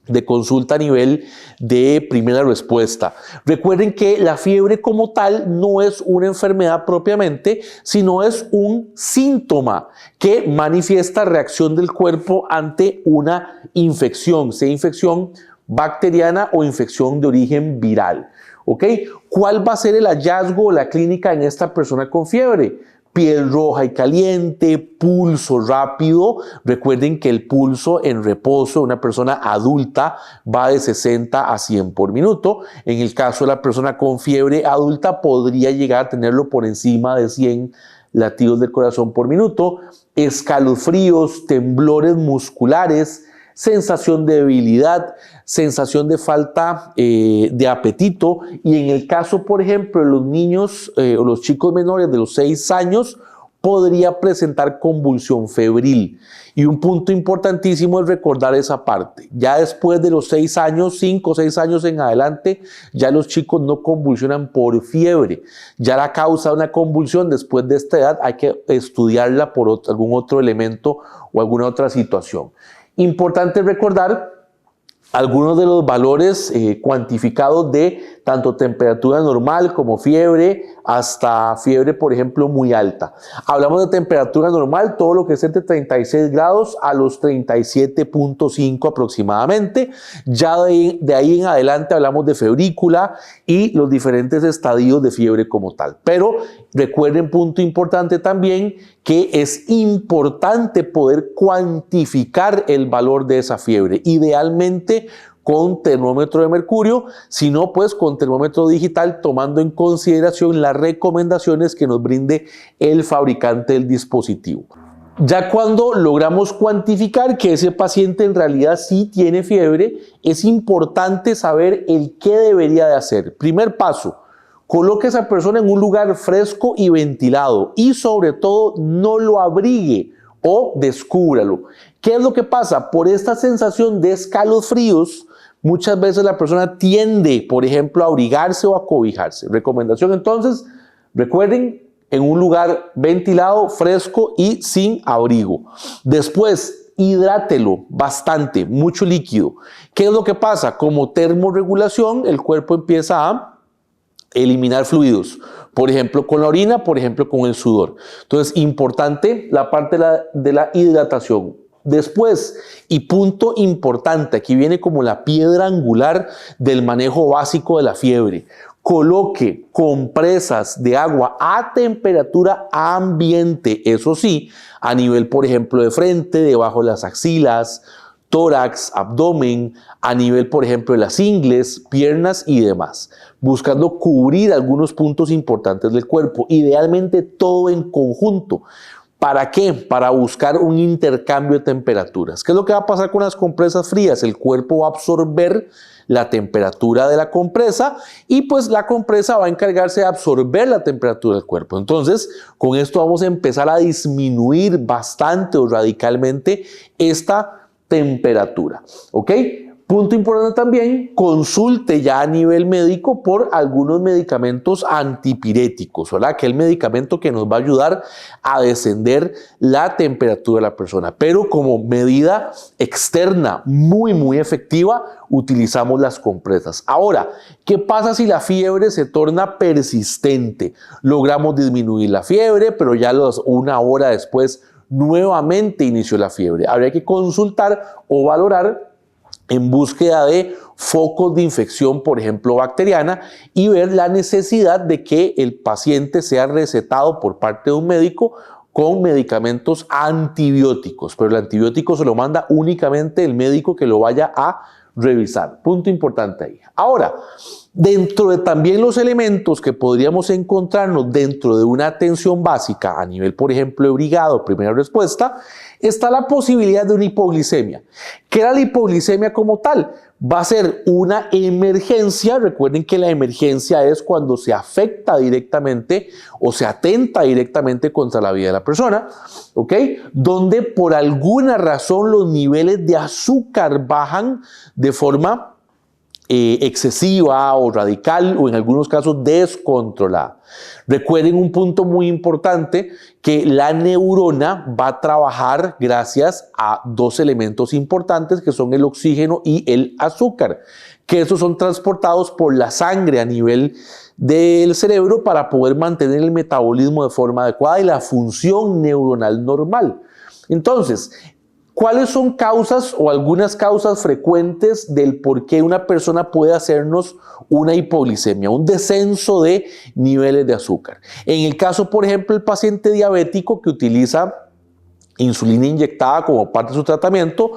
de consulta a nivel de primera respuesta. Recuerden que la fiebre como tal no es una enfermedad propiamente, sino es un síntoma que manifiesta reacción del cuerpo ante una infección, sea infección bacteriana o infección de origen viral. ¿Ok? ¿Cuál va a ser el hallazgo o la clínica en esta persona con fiebre? Piel roja y caliente, pulso rápido. Recuerden que el pulso en reposo de una persona adulta va de 60 a 100 por minuto. En el caso de la persona con fiebre adulta podría llegar a tenerlo por encima de 100 latidos del corazón por minuto. Escalofríos, temblores musculares, sensación de debilidad, sensación de falta de apetito y en el caso, por ejemplo, de los niños o los chicos menores de los 6 años, podría presentar convulsión febril. Y un punto importantísimo es recordar esa parte. Ya después de los 6 años, 5 o 6 años en adelante, ya los chicos no convulsionan por fiebre. Ya la causa de una convulsión después de esta edad hay que estudiarla por algún otro elemento o alguna otra situación. Importante recordar algunos de los valores cuantificados de tanto temperatura normal como fiebre hasta fiebre, por ejemplo, muy alta. Hablamos de temperatura normal, todo lo que es entre 36 grados a los 37.5 aproximadamente. Ya de ahí en adelante hablamos de febrícula y los diferentes estadios de fiebre como tal. Pero recuerden, punto importante también, que es importante poder cuantificar el valor de esa fiebre. Idealmente con termómetro de mercurio, si no, pues con termómetro digital, tomando en consideración las recomendaciones que nos brinde el fabricante del dispositivo. Ya cuando logramos cuantificar que ese paciente en realidad sí tiene fiebre, es importante saber el qué debería de hacer. Primer paso: coloque a esa persona en un lugar fresco y ventilado y sobre todo no lo abrigue o descúbralo. ¿Qué es lo que pasa? Por esta sensación de escalofríos, muchas veces la persona tiende, por ejemplo, a abrigarse o a cobijarse. Recomendación entonces, recuerden, en un lugar ventilado, fresco y sin abrigo. Después, hidrátelo bastante, mucho líquido. ¿Qué es lo que pasa? Como termorregulación, el cuerpo empieza a eliminar fluidos, por ejemplo con la orina, por ejemplo con el sudor. Entonces, importante la parte de la hidratación. Después, y punto importante, aquí viene como la piedra angular del manejo básico de la fiebre: coloque compresas de agua a temperatura ambiente, eso sí, a nivel, por ejemplo, de frente, debajo de las axilas, tórax, abdomen, a nivel, por ejemplo, de las ingles, piernas y demás, buscando cubrir algunos puntos importantes del cuerpo, idealmente todo en conjunto. ¿Para qué? Para buscar un intercambio de temperaturas. ¿Qué es lo que va a pasar con las compresas frías? El cuerpo va a absorber la temperatura de la compresa y pues la compresa va a encargarse de absorber la temperatura del cuerpo. Entonces, con esto vamos a empezar a disminuir bastante o radicalmente esta temperatura, ¿ok? Punto importante también, consulte ya a nivel médico por algunos medicamentos antipiréticos, ¿verdad? Aquel medicamento que nos va a ayudar a descender la temperatura de la persona. Pero como medida externa muy efectiva, utilizamos las compresas. Ahora, ¿qué pasa si la fiebre se torna persistente? Logramos disminuir la fiebre, pero ya una hora después nuevamente inició la fiebre. Habría que consultar o valorar en búsqueda de focos de infección, por ejemplo, bacteriana, y ver la necesidad de que el paciente sea recetado por parte de un médico con medicamentos antibióticos, pero el antibiótico se lo manda únicamente el médico que lo vaya a revisar. Punto importante ahí. Ahora, dentro de también los elementos que podríamos encontrarnos dentro de una atención básica a nivel, por ejemplo, de brigado, primera respuesta, está la posibilidad de una hipoglicemia. ¿Qué era la hipoglicemia como tal? Va a ser una emergencia. Recuerden que la emergencia es cuando se afecta directamente o se atenta directamente contra la vida de la persona, ¿ok? Donde por alguna razón los niveles de azúcar bajan de forma excesiva o radical o en algunos casos descontrolada. Recuerden un punto muy importante, que la neurona va a trabajar gracias a dos elementos importantes que son el oxígeno y el azúcar, que esos son transportados por la sangre a nivel del cerebro para poder mantener el metabolismo de forma adecuada y la función neuronal normal. Entonces, ¿cuáles son causas o algunas causas frecuentes del por qué una persona puede hacernos una hipoglicemia, un descenso de niveles de azúcar? En el caso, por ejemplo, del paciente diabético que utiliza insulina inyectada como parte de su tratamiento,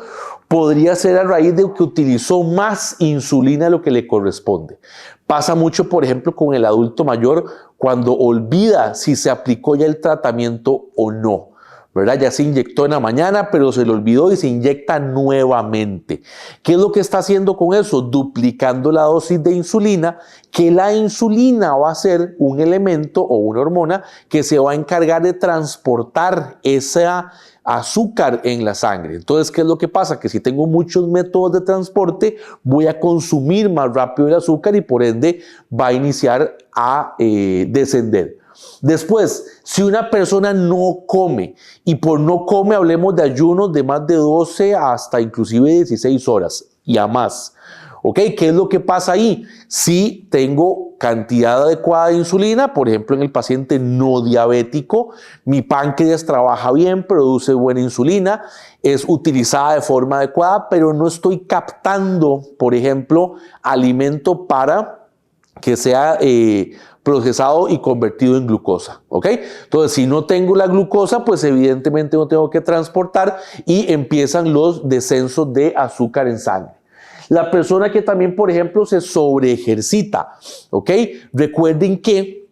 podría ser a raíz de que utilizó más insulina de lo que le corresponde. Pasa mucho, por ejemplo, con el adulto mayor cuando olvida si se aplicó ya el tratamiento o no, ¿verdad? Ya se inyectó en la mañana, pero se le olvidó y se inyecta nuevamente. ¿Qué es lo que está haciendo con eso? Duplicando la dosis de insulina, que la insulina va a ser un elemento o una hormona que se va a encargar de transportar esa azúcar en la sangre. Entonces, ¿qué es lo que pasa? Que si tengo muchos métodos de transporte, voy a consumir más rápido el azúcar y por ende va a iniciar a descender. Después, si una persona no come, y por no come hablemos de ayunos de más de 12 hasta inclusive 16 horas y a más, ¿ok? ¿Qué es lo que pasa ahí? Si tengo cantidad adecuada de insulina, por ejemplo en el paciente no diabético, mi páncreas trabaja bien, produce buena insulina, es utilizada de forma adecuada, pero no estoy captando, por ejemplo, alimento para que sea procesado y convertido en glucosa, ¿ok? Entonces, si no tengo la glucosa, pues evidentemente no tengo que transportar y empiezan los descensos de azúcar en sangre. La persona que también, por ejemplo, se sobreejercita, ¿ok? Recuerden que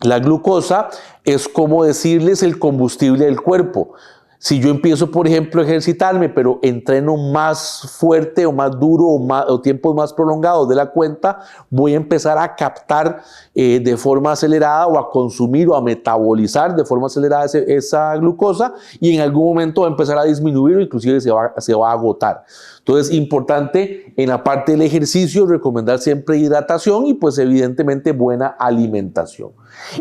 la glucosa es como decirles el combustible del cuerpo. Si yo empiezo, por ejemplo, a ejercitarme, pero entreno más fuerte o más duro o tiempos más prolongados de la cuenta, voy a empezar a captar de forma acelerada o a consumir o a metabolizar de forma acelerada esa glucosa y en algún momento va a empezar a disminuir o inclusive se va a agotar. Entonces, importante en la parte del ejercicio recomendar siempre hidratación y pues evidentemente buena alimentación.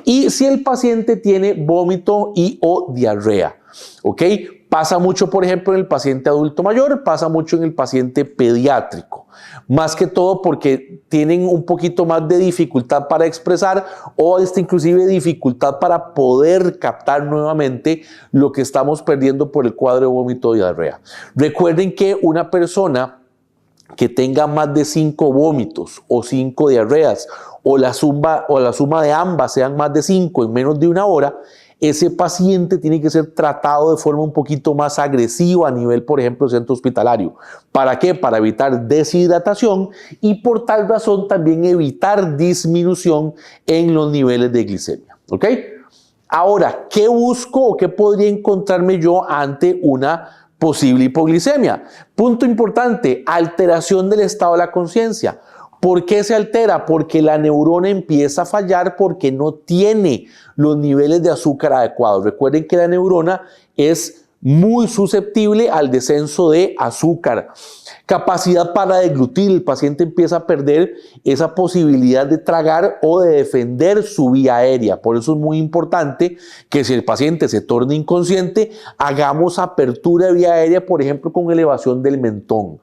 Y si el paciente tiene vómito y o diarrea, ¿ok? Pasa mucho, por ejemplo, en el paciente adulto mayor, pasa mucho en el paciente pediátrico. Más que todo porque tienen un poquito más de dificultad para expresar o inclusive dificultad para poder captar nuevamente lo que estamos perdiendo por el cuadro de vómito y diarrea. Recuerden que una persona que tenga más de 5 vómitos o 5 diarreas o la suma de ambas sean más de 5 en menos de una hora, ese paciente tiene que ser tratado de forma un poquito más agresiva a nivel, por ejemplo, centro hospitalario. ¿Para qué? Para evitar deshidratación y por tal razón también evitar disminución en los niveles de glicemia. ¿Ok? Ahora, ¿qué busco o qué podría encontrarme yo ante una posible hipoglicemia? Punto importante, alteración del estado de la conciencia. ¿Por qué se altera? Porque la neurona empieza a fallar porque no tiene los niveles de azúcar adecuados. Recuerden que la neurona es muy susceptible al descenso de azúcar. Capacidad para deglutir, el paciente empieza a perder esa posibilidad de tragar o de defender su vía aérea. Por eso es muy importante que si el paciente se torna inconsciente, hagamos apertura de vía aérea, por ejemplo, con elevación del mentón.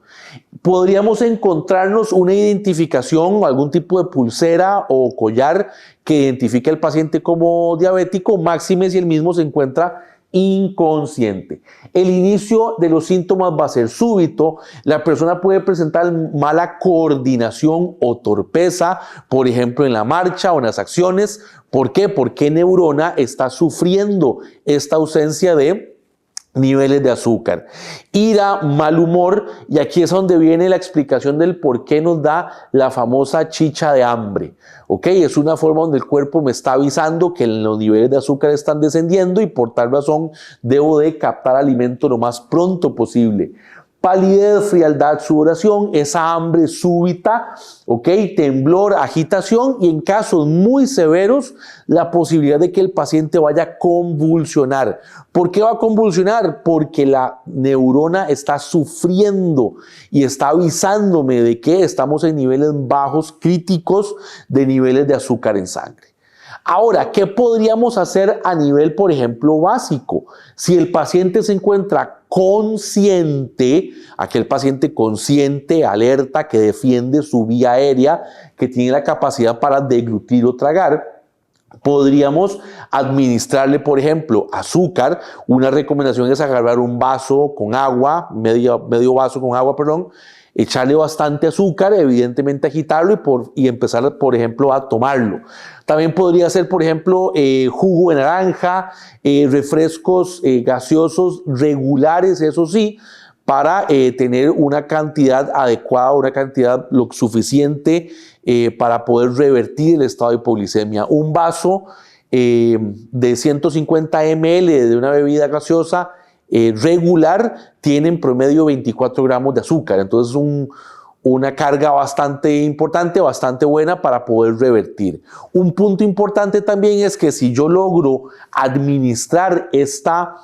Podríamos encontrarnos una identificación o algún tipo de pulsera o collar que identifique al paciente como diabético, máxime si el mismo se encuentra inconsciente. El inicio de los síntomas va a ser súbito. La persona puede presentar mala coordinación o torpeza, por ejemplo, en la marcha o en las acciones. ¿Por qué? Porque neurona está sufriendo esta ausencia de niveles de azúcar. Ira, mal humor, y aquí es donde viene la explicación del por qué nos da la famosa chicha de hambre. ¿Ok? Es una forma donde el cuerpo me está avisando que los niveles de azúcar están descendiendo y por tal razón debo de captar alimento lo más pronto posible. Palidez, frialdad, sudoración, esa hambre súbita, ¿ok? Temblor, agitación y en casos muy severos, la posibilidad de que el paciente vaya a convulsionar. ¿Por qué va a convulsionar? Porque la neurona está sufriendo y está avisándome de que estamos en niveles bajos críticos de niveles de azúcar en sangre. Ahora, ¿qué podríamos hacer a nivel, por ejemplo, básico? Si el paciente se encuentra consciente, aquel paciente consciente, alerta, que defiende su vía aérea, que tiene la capacidad para deglutir o tragar, podríamos administrarle, por ejemplo, azúcar. Una recomendación es agarrar un vaso con agua, medio vaso con agua, perdón, echarle bastante azúcar, evidentemente agitarlo y empezar, por ejemplo, a tomarlo. También podría ser, por ejemplo, jugo de naranja, refrescos gaseosos regulares, eso sí, para tener una cantidad adecuada, una cantidad lo suficiente para poder revertir el estado de hipoglicemia. Un vaso de 150 ml de una bebida gaseosa regular tiene en promedio 24 gramos de azúcar. Entonces una carga bastante importante, bastante buena para poder revertir. Un punto importante también es que si yo logro administrar esta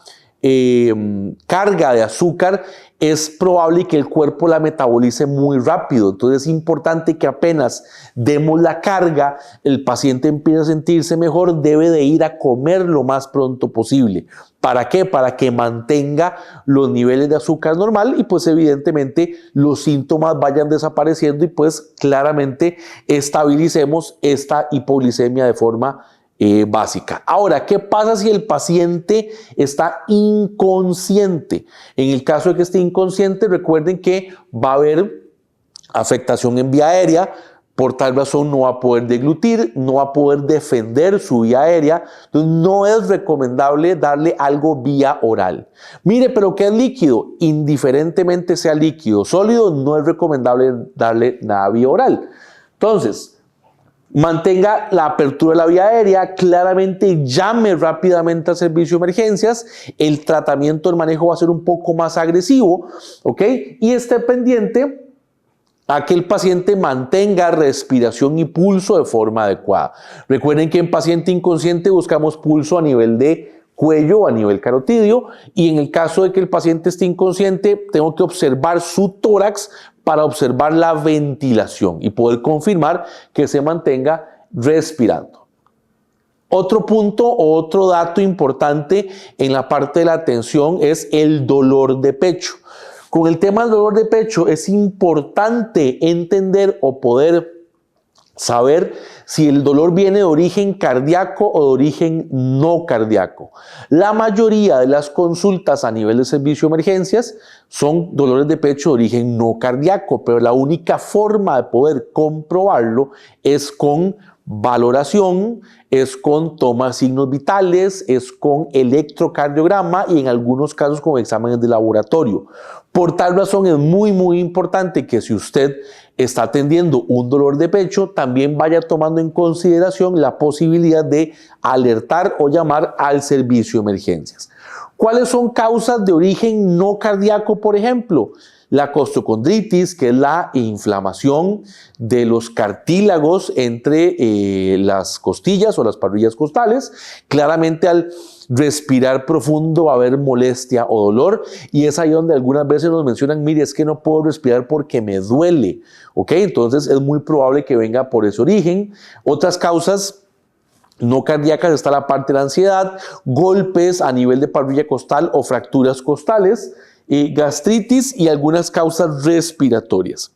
carga de azúcar, es probable que el cuerpo la metabolice muy rápido. Entonces es importante que apenas demos la carga, el paciente empiece a sentirse mejor, debe de ir a comer lo más pronto posible. ¿Para qué? Para que mantenga los niveles de azúcar normal y pues evidentemente los síntomas vayan desapareciendo y pues claramente estabilicemos esta hipoglicemia de forma básica. Ahora, ¿qué pasa si el paciente está inconsciente? En el caso de que esté inconsciente, recuerden que va a haber afectación en vía aérea, por tal razón no va a poder deglutir, no va a poder defender su vía aérea, entonces no es recomendable darle algo vía oral. Mire, pero ¿qué es líquido? Indiferentemente sea líquido o sólido, no es recomendable darle nada vía oral. Entonces, mantenga la apertura de la vía aérea, claramente llame rápidamente al servicio de emergencias, el tratamiento, el manejo va a ser un poco más agresivo, ¿ok? Y esté pendiente a que el paciente mantenga respiración y pulso de forma adecuada. Recuerden que en paciente inconsciente buscamos pulso a nivel de cuello, a nivel carotidio, y en el caso de que el paciente esté inconsciente, tengo que observar su tórax para observar la ventilación y poder confirmar que se mantenga respirando. Otro punto o otro dato importante en la parte de la atención es el dolor de pecho. Con el tema del dolor de pecho es importante entender o poder saber si el dolor viene de origen cardíaco o de origen no cardíaco. La mayoría de las consultas a nivel de servicio de emergencias son dolores de pecho de origen no cardíaco, pero la única forma de poder comprobarlo es con valoración, es con toma de signos vitales, es con electrocardiograma y en algunos casos con exámenes de laboratorio. Por tal razón es muy importante que si usted está atendiendo un dolor de pecho, también vaya tomando en consideración la posibilidad de alertar o llamar al servicio de emergencias. ¿Cuáles son causas de origen no cardíaco, por ejemplo? La costocondritis, que es la inflamación de los cartílagos entre las costillas o las parrillas costales. Claramente al respirar profundo va a haber molestia o dolor y es ahí donde algunas veces nos mencionan, mire, es que no puedo respirar porque me duele. ¿Ok? Entonces es muy probable que venga por ese origen. Otras causas no cardíacas está la parte de la ansiedad, golpes a nivel de parrilla costal o fracturas costales, gastritis y algunas causas respiratorias.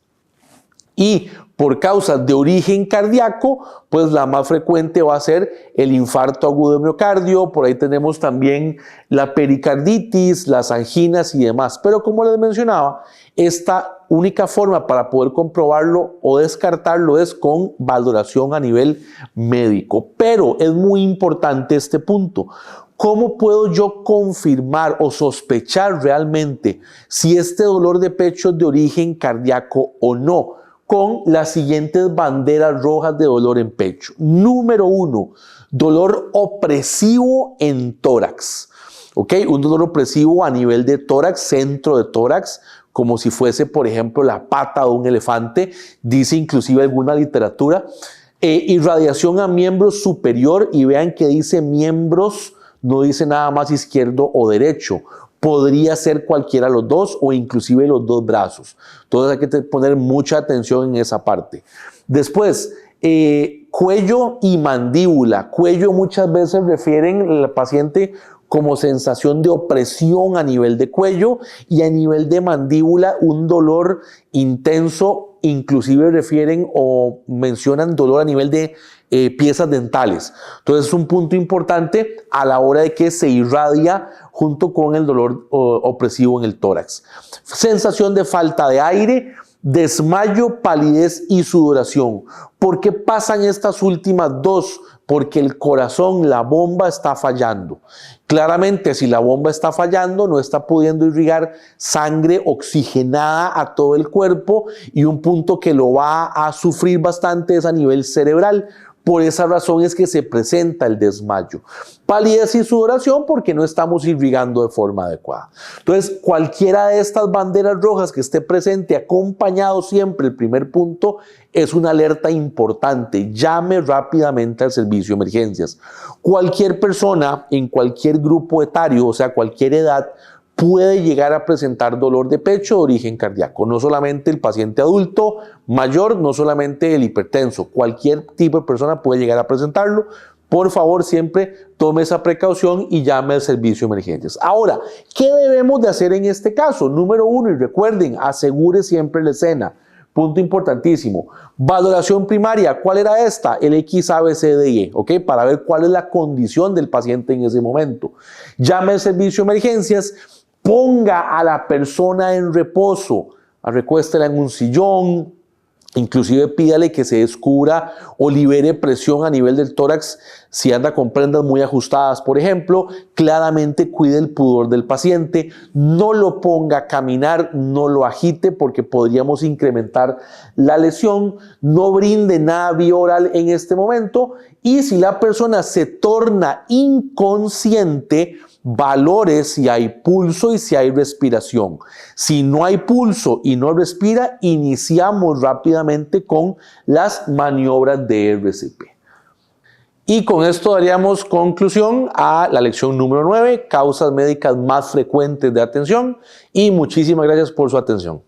Y por causas de origen cardíaco, pues la más frecuente va a ser el infarto agudo de miocardio, por ahí tenemos también la pericarditis, las anginas y demás. Pero como les mencionaba, esta única forma para poder comprobarlo o descartarlo es con valoración a nivel médico. Pero es muy importante este punto. ¿Cómo puedo yo confirmar o sospechar realmente si este dolor de pecho es de origen cardíaco o no? Con las siguientes banderas rojas de dolor en pecho. Número 1, dolor opresivo en tórax. ¿Ok? Un dolor opresivo a nivel de tórax, centro de tórax, como si fuese, por ejemplo, la pata de un elefante, dice inclusive alguna literatura. Irradiación a miembro superior y vean que dice miembros, no dice nada más izquierdo o derecho. Podría ser cualquiera de los dos o inclusive los dos brazos. Entonces hay que poner mucha atención en esa parte. Después, cuello y mandíbula. Cuello muchas veces refieren al paciente como sensación de opresión a nivel de cuello y a nivel de mandíbula un dolor intenso, inclusive refieren o mencionan dolor a nivel de piezas dentales. Entonces es un punto importante a la hora de que se irradia junto con el dolor opresivo en el tórax. Sensación de falta de aire, desmayo, palidez y sudoración. ¿Por qué pasan estas últimas dos? Porque el corazón, la bomba está fallando. Claramente, si la bomba está fallando, no está pudiendo irrigar sangre oxigenada a todo el cuerpo y un punto que lo va a sufrir bastante es a nivel cerebral. Por esa razón es que se presenta el desmayo. Palidez y sudoración porque no estamos irrigando de forma adecuada. Entonces, cualquiera de estas banderas rojas que esté presente, acompañado siempre, el primer punto, es una alerta importante. Llame rápidamente al servicio de emergencias. Cualquier persona en cualquier grupo etario, o sea, cualquier edad, puede llegar a presentar dolor de pecho de origen cardíaco. No solamente el paciente adulto mayor, no solamente el hipertenso, cualquier tipo de persona puede llegar a presentarlo. Por favor, siempre tome esa precaución y llame al servicio de emergencias. Ahora, ¿qué debemos de hacer en este caso? Número 1, y recuerden, asegure siempre la escena. Punto importantísimo. Valoración primaria, ¿cuál era esta? El XABCDE, ¿ok? Para ver cuál es la condición del paciente en ese momento. Llame al servicio de emergencias. Ponga a la persona en reposo, recuéstela en un sillón, inclusive pídale que se descubra o libere presión a nivel del tórax si anda con prendas muy ajustadas, por ejemplo. Claramente cuide el pudor del paciente, no lo ponga a caminar, no lo agite porque podríamos incrementar la lesión, no brinde nada vía oral en este momento y si la persona se torna inconsciente, valore si hay pulso y si hay respiración. Si no hay pulso y no respira, iniciamos rápidamente con las maniobras de RCP. Y con esto daríamos conclusión a la lección número 9, causas médicas más frecuentes de atención, y muchísimas gracias por su atención.